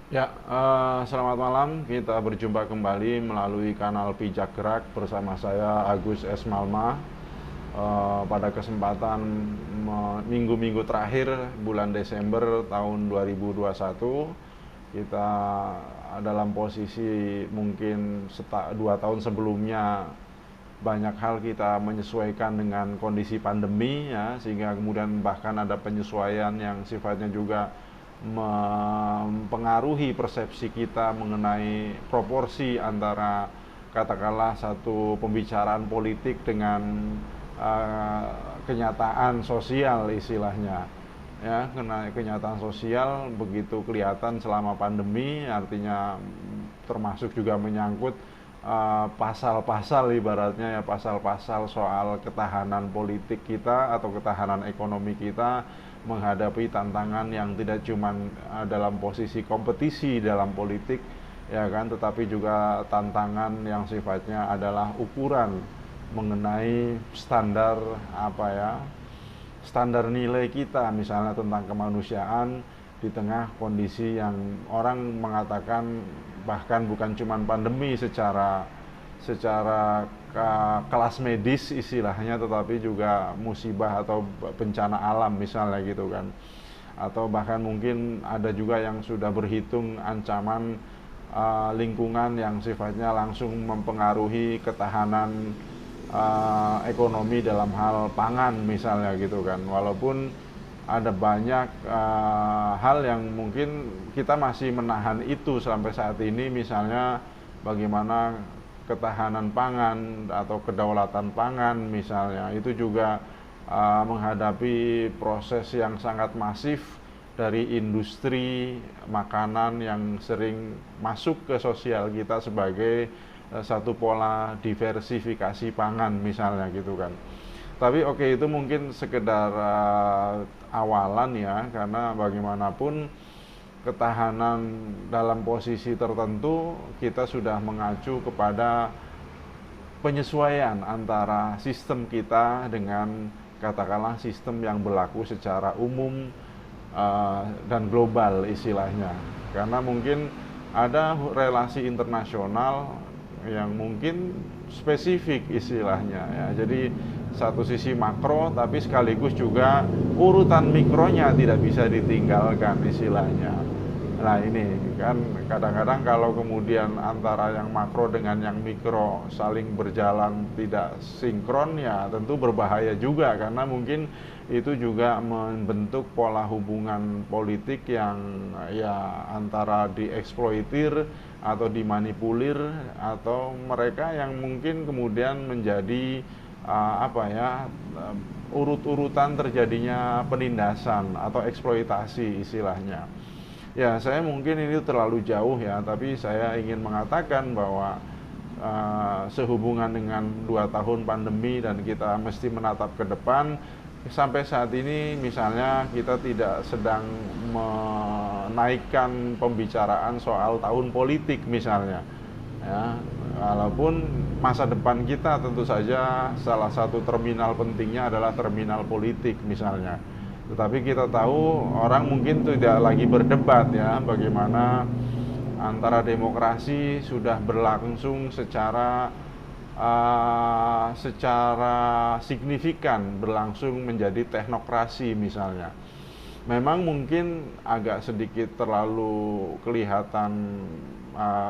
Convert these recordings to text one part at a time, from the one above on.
Selamat malam. Kita berjumpa kembali melalui kanal Pijak Gerak bersama saya Agus S. Malma. Pada kesempatan minggu-minggu terakhir bulan Desember tahun 2021, kita dalam posisi mungkin 2 tahun sebelumnya banyak hal kita menyesuaikan dengan kondisi pandemi ya, sehingga kemudian bahkan ada penyesuaian yang sifatnya juga mempengaruhi persepsi kita mengenai proporsi antara katakanlah satu pembicaraan politik dengan kenyataan sosial istilahnya ya. Karena kenyataan sosial begitu kelihatan selama pandemi, artinya termasuk juga menyangkut pasal-pasal ibaratnya ya, pasal-pasal soal ketahanan politik kita atau ketahanan ekonomi kita menghadapi tantangan yang tidak cuma dalam posisi kompetisi dalam politik ya kan, tetapi juga tantangan yang sifatnya adalah ukuran mengenai standar standar nilai kita, misalnya tentang kemanusiaan di tengah kondisi yang orang mengatakan bahkan bukan cuma pandemi secara kelas medis istilahnya, tetapi juga musibah atau bencana alam misalnya gitu kan, atau bahkan mungkin ada juga yang sudah berhitung ancaman lingkungan yang sifatnya langsung mempengaruhi ketahanan ekonomi dalam hal pangan misalnya gitu kan. Walaupun ada banyak hal yang mungkin kita masih menahan itu sampai saat ini, misalnya bagaimana ketahanan pangan atau kedaulatan pangan misalnya itu juga menghadapi proses yang sangat masif dari industri makanan yang sering masuk ke sosial kita sebagai satu pola diversifikasi pangan misalnya gitu kan. Tapi oke, itu mungkin sekedar awalan ya, karena bagaimanapun ketahanan dalam posisi tertentu kita sudah mengacu kepada penyesuaian antara sistem kita dengan katakanlah sistem yang berlaku secara umum dan global istilahnya. Karena mungkin ada relasi internasional yang mungkin spesifik istilahnya ya. Jadi satu sisi makro tapi sekaligus juga urutan mikronya tidak bisa ditinggalkan istilahnya. Nah ini kan kadang-kadang kalau kemudian antara yang makro dengan yang mikro saling berjalan tidak sinkron ya tentu berbahaya juga, karena mungkin itu juga membentuk pola hubungan politik yang ya antara dieksploitir atau dimanipulir, atau mereka yang mungkin kemudian menjadi urut-urutan terjadinya penindasan atau eksploitasi istilahnya. Ya, saya mungkin ini terlalu jauh ya, tapi saya ingin mengatakan bahwa sehubungan dengan 2 tahun pandemi dan kita mesti menatap ke depan, sampai saat ini misalnya kita tidak sedang menaikkan pembicaraan soal tahun politik misalnya ya, walaupun masa depan kita tentu saja salah satu terminal pentingnya adalah terminal politik misalnya. Tetapi kita tahu orang mungkin tidak lagi berdebat ya, bagaimana antara demokrasi sudah berlangsung secara signifikan berlangsung menjadi teknokrasi misalnya. Memang mungkin agak sedikit terlalu kelihatan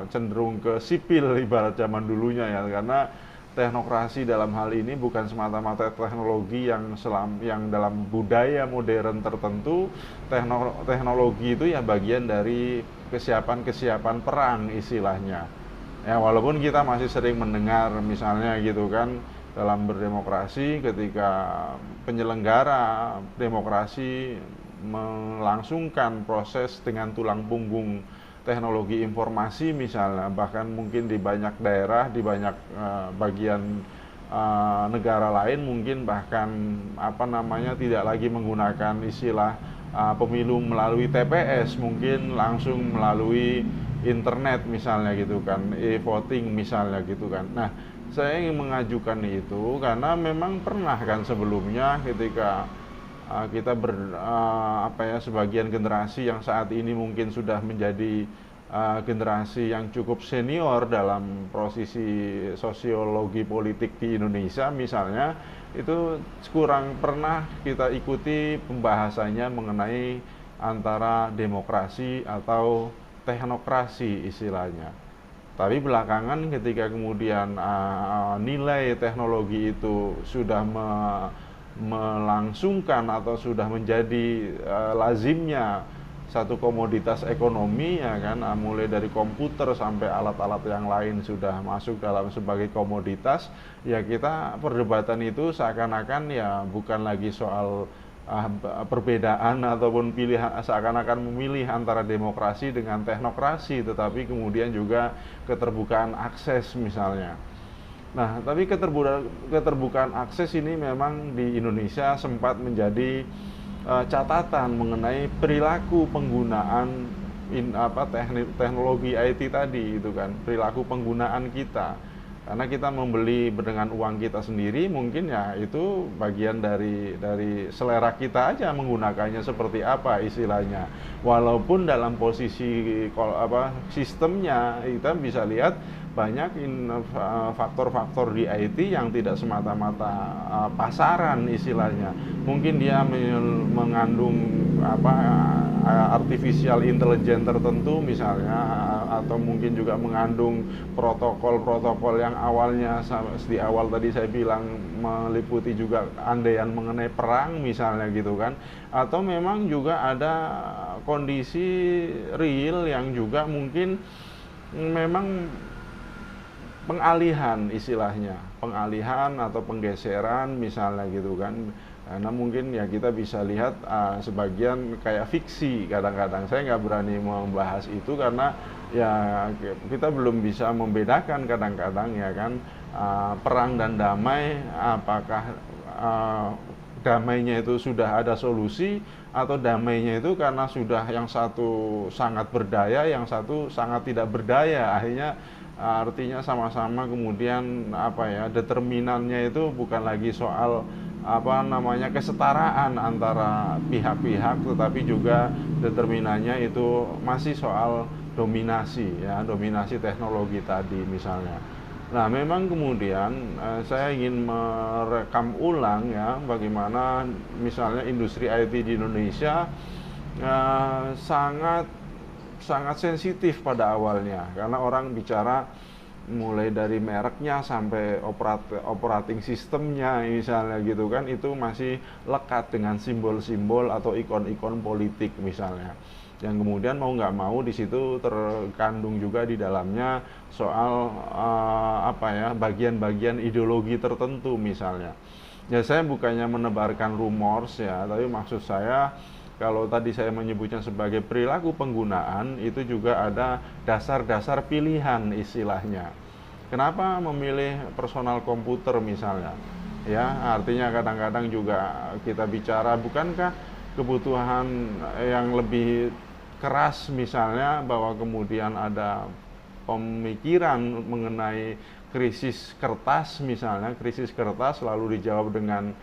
cenderung ke sipil ibarat zaman dulunya ya, karena teknokrasi dalam hal ini bukan semata-mata teknologi yang dalam budaya modern tertentu. Teknologi itu ya bagian dari kesiapan perang istilahnya. Ya walaupun kita masih sering mendengar misalnya gitu kan, dalam berdemokrasi ketika penyelenggara demokrasi melangsungkan proses dengan tulang punggung teknologi informasi misalnya, bahkan mungkin di banyak daerah, di banyak bagian negara lain mungkin bahkan tidak lagi menggunakan istilah pemilu melalui TPS, mungkin langsung melalui internet misalnya gitu kan, e-voting misalnya gitu kan. Nah, saya ingin mengajukan itu karena memang pernah kan sebelumnya ketika kita apa ya, sebagian generasi yang saat ini mungkin sudah menjadi generasi yang cukup senior dalam posisi sosiologi politik di Indonesia misalnya, itu kurang pernah kita ikuti pembahasannya mengenai antara demokrasi atau teknokrasi istilahnya. Tapi belakangan ketika kemudian nilai teknologi itu sudah melangsungkan atau sudah menjadi lazimnya satu komoditas ekonomi, ya kan, mulai dari komputer sampai alat-alat yang lain sudah masuk dalam sebagai komoditas, ya kita perdebatan itu seakan-akan ya bukan lagi soal perbedaan ataupun pilihan, seakan-akan memilih antara demokrasi dengan teknokrasi, tetapi kemudian juga keterbukaan akses misalnya. Nah, tapi keterbukaan akses ini memang di Indonesia sempat menjadi catatan mengenai perilaku penggunaan teknologi IT tadi itu kan, perilaku penggunaan kita. Karena kita membeli dengan uang kita sendiri, mungkin ya itu bagian dari selera kita aja menggunakannya seperti apa istilahnya. Walaupun dalam posisi sistemnya kita bisa lihat banyak faktor-faktor di IT yang tidak semata-mata pasaran istilahnya. Mungkin dia mengandung artificial intelligence tertentu misalnya, atau mungkin juga mengandung protokol-protokol yang awalnya di awal tadi saya bilang meliputi juga andaian mengenai perang misalnya gitu kan, atau memang juga ada kondisi real yang juga mungkin memang pengalihan istilahnya, pengalihan atau penggeseran misalnya gitu kan. Karena mungkin ya kita bisa lihat sebagian kayak fiksi kadang-kadang. Saya nggak berani membahas itu karena ya kita belum bisa membedakan kadang-kadang ya kan, perang dan damai, apakah damainya itu sudah ada solusi atau damainya itu karena sudah yang satu sangat berdaya, yang satu sangat tidak berdaya. Akhirnya artinya sama-sama kemudian determinannya itu bukan lagi soal kesetaraan antara pihak-pihak, tetapi juga determinannya itu masih soal dominasi ya, dominasi teknologi tadi misalnya. Nah, memang kemudian saya ingin merekam ulang ya bagaimana misalnya industri IT di Indonesia sangat sensitif pada awalnya, karena orang bicara mulai dari mereknya sampai operating sistemnya misalnya gitu kan, itu masih lekat dengan simbol-simbol atau ikon-ikon politik misalnya, yang kemudian mau nggak mau di situ terkandung juga di dalamnya soal bagian-bagian ideologi tertentu misalnya. Ya, saya bukannya menebarkan rumors ya, tapi maksud saya kalau tadi saya menyebutnya sebagai perilaku penggunaan, itu juga ada dasar-dasar pilihan istilahnya. Kenapa memilih personal komputer misalnya? Ya, artinya kadang-kadang juga kita bicara, bukankah kebutuhan yang lebih keras misalnya, bahwa kemudian ada pemikiran mengenai krisis kertas misalnya, krisis kertas lalu dijawab dengan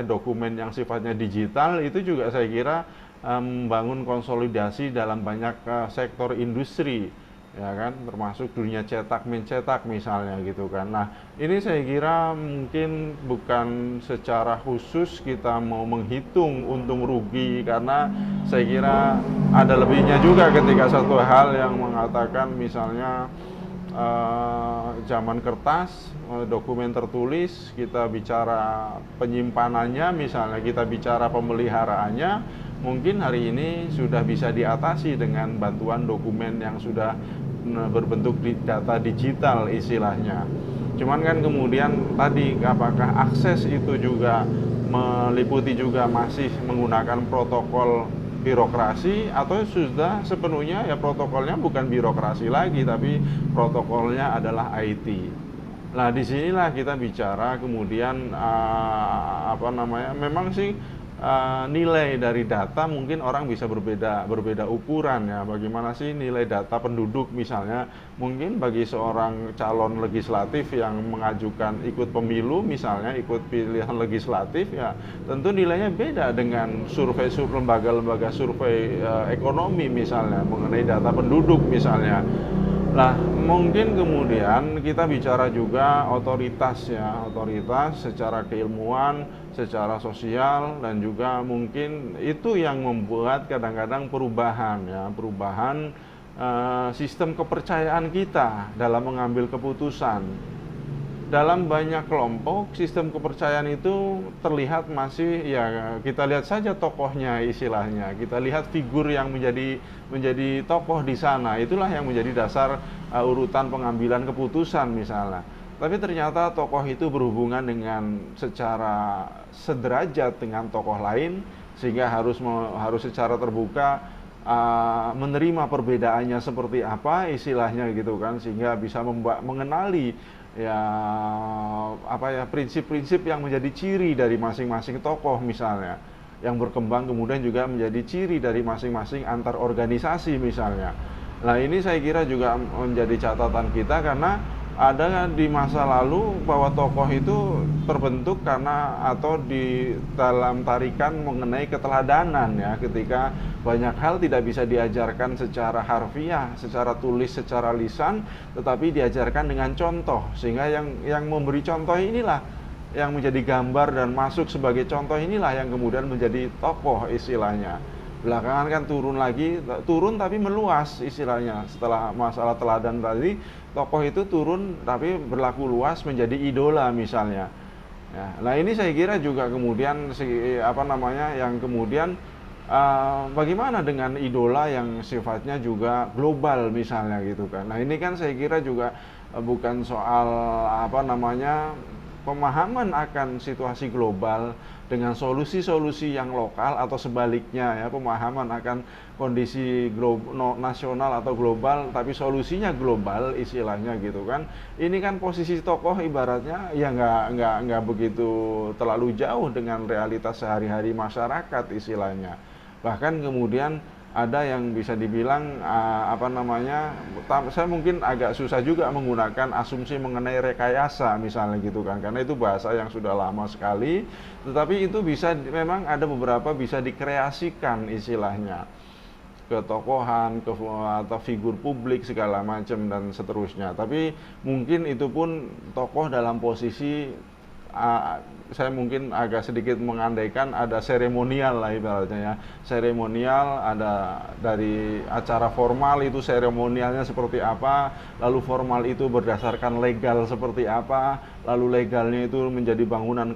dokumen yang sifatnya digital. Itu juga saya kira membangun konsolidasi dalam banyak sektor industri ya kan, termasuk dunia cetak mencetak misalnya gitu kan. Nah, ini saya kira mungkin bukan secara khusus kita mau menghitung untung rugi, karena saya kira ada lebihnya juga ketika satu hal yang mengatakan misalnya zaman kertas, dokumen tertulis, kita bicara penyimpanannya misalnya, kita bicara pemeliharaannya, mungkin hari ini sudah bisa diatasi dengan bantuan dokumen yang sudah berbentuk data digital istilahnya. Cuman kan kemudian tadi, apakah akses itu juga meliputi juga masih menggunakan protokol birokrasi, atau sudah sepenuhnya ya protokolnya bukan birokrasi lagi tapi protokolnya adalah IT. Nah, disinilah kita bicara kemudian memang sih nilai dari data mungkin orang bisa berbeda ukuran ya. Bagaimana sih nilai data penduduk misalnya? Mungkin bagi seorang calon legislatif yang mengajukan ikut pemilu misalnya, ikut pilihan legislatif ya, tentu nilainya beda dengan lembaga-lembaga survei ekonomi misalnya mengenai data penduduk misalnya. Nah, mungkin kemudian kita bicara juga otoritas ya, otoritas secara keilmuan, secara sosial, dan juga mungkin itu yang membuat kadang-kadang perubahan ya, perubahan sistem kepercayaan kita dalam mengambil keputusan. Dalam banyak kelompok, sistem kepercayaan itu terlihat masih ya, kita lihat saja tokohnya istilahnya, kita lihat figur yang menjadi tokoh di sana, itulah yang menjadi dasar urutan pengambilan keputusan misalnya. Tapi ternyata tokoh itu berhubungan dengan secara sederajat dengan tokoh lain, sehingga harus secara terbuka menerima perbedaannya seperti apa istilahnya gitu kan, sehingga bisa mengenali ya prinsip-prinsip yang menjadi ciri dari masing-masing tokoh misalnya, yang berkembang kemudian juga menjadi ciri dari masing-masing antar organisasi misalnya. Nah, ini saya kira juga menjadi catatan kita, karena ada di masa lalu bahwa tokoh itu terbentuk karena atau di dalam tarikan mengenai keteladanan ya, ketika banyak hal tidak bisa diajarkan secara harfiah, secara tulis, secara lisan, tetapi diajarkan dengan contoh, sehingga yang memberi contoh inilah yang menjadi gambar dan masuk sebagai contoh inilah yang kemudian menjadi tokoh istilahnya. Belakangan kan turun tapi meluas istilahnya. Setelah masalah teladan tadi, tokoh itu turun tapi berlaku luas menjadi idola misalnya. Ya, nah ini saya kira juga kemudian yang kemudian bagaimana dengan idola yang sifatnya juga global misalnya gitu kan. Nah, ini kan saya kira juga bukan soal pemahaman akan situasi global dengan solusi-solusi yang lokal, atau sebaliknya ya, pemahaman akan kondisi nasional atau global tapi solusinya global istilahnya gitu kan. Ini kan posisi tokoh ibaratnya ya nggak begitu terlalu jauh dengan realitas sehari-hari masyarakat istilahnya. Bahkan kemudian ada yang bisa dibilang saya mungkin agak susah juga menggunakan asumsi mengenai rekayasa misalnya gitu kan, karena itu bahasa yang sudah lama sekali, tetapi itu memang ada beberapa bisa dikreasikan istilahnya, ketokohan atau figur publik segala macam dan seterusnya. Tapi mungkin itu pun tokoh dalam posisi saya mungkin agak sedikit mengandaikan ada seremonial lah ibaratnya ya. Seremonial, ada dari acara formal itu seremonialnya seperti apa, lalu formal itu berdasarkan legal seperti apa, lalu legalnya itu menjadi bangunan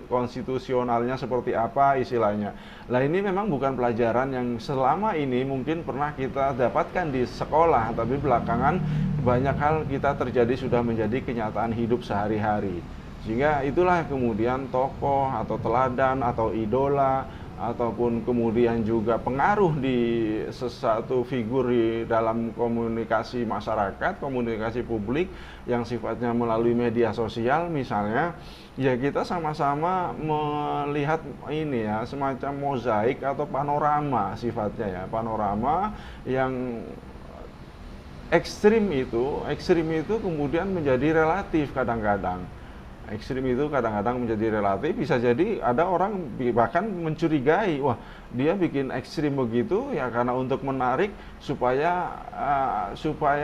konstitusionalnya seperti apa istilahnya. Nah, ini memang bukan pelajaran yang selama ini mungkin pernah kita dapatkan di sekolah, tapi belakangan banyak hal kita terjadi sudah menjadi kenyataan hidup sehari-hari. Sehingga itulah kemudian tokoh atau teladan atau idola ataupun kemudian juga pengaruh di sesuatu figur di dalam komunikasi masyarakat, komunikasi publik yang sifatnya melalui media sosial misalnya, ya kita sama-sama melihat ini ya, semacam mozaik atau panorama sifatnya ya, panorama yang ekstrim itu kemudian menjadi relatif kadang-kadang. Ekstrim itu kadang-kadang menjadi relatif, bisa jadi ada orang bahkan mencurigai, wah dia bikin ekstrim begitu ya karena untuk menarik supaya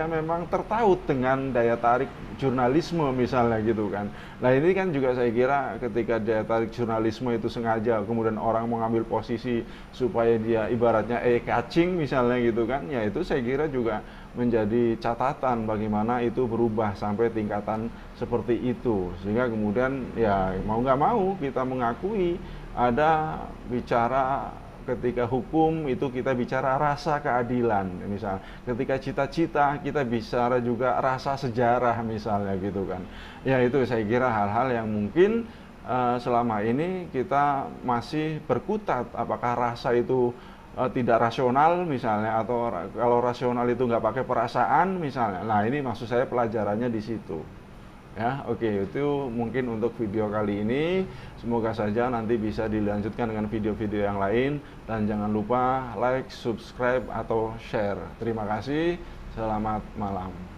memang tertaut dengan daya tarik jurnalisme misalnya gitu kan. Nah, ini kan juga saya kira ketika daya tarik jurnalisme itu sengaja kemudian orang mengambil posisi supaya dia ibaratnya catching misalnya gitu kan, ya itu saya kira juga menjadi catatan bagaimana itu berubah sampai tingkatan seperti itu, sehingga kemudian ya mau nggak mau kita mengakui ada bicara ketika hukum itu kita bicara rasa keadilan misalnya, ketika cita-cita kita bicara juga rasa sejarah misalnya gitu kan. Ya itu saya kira hal-hal yang mungkin selama ini kita masih berkutat apakah rasa itu tidak rasional misalnya, atau kalau rasional itu nggak pakai perasaan misalnya. Nah, ini maksud saya pelajarannya di situ. Ya, oke, itu mungkin untuk video kali ini. Semoga saja nanti bisa dilanjutkan dengan video-video yang lain, dan jangan lupa like, subscribe atau share. Terima kasih. Selamat malam.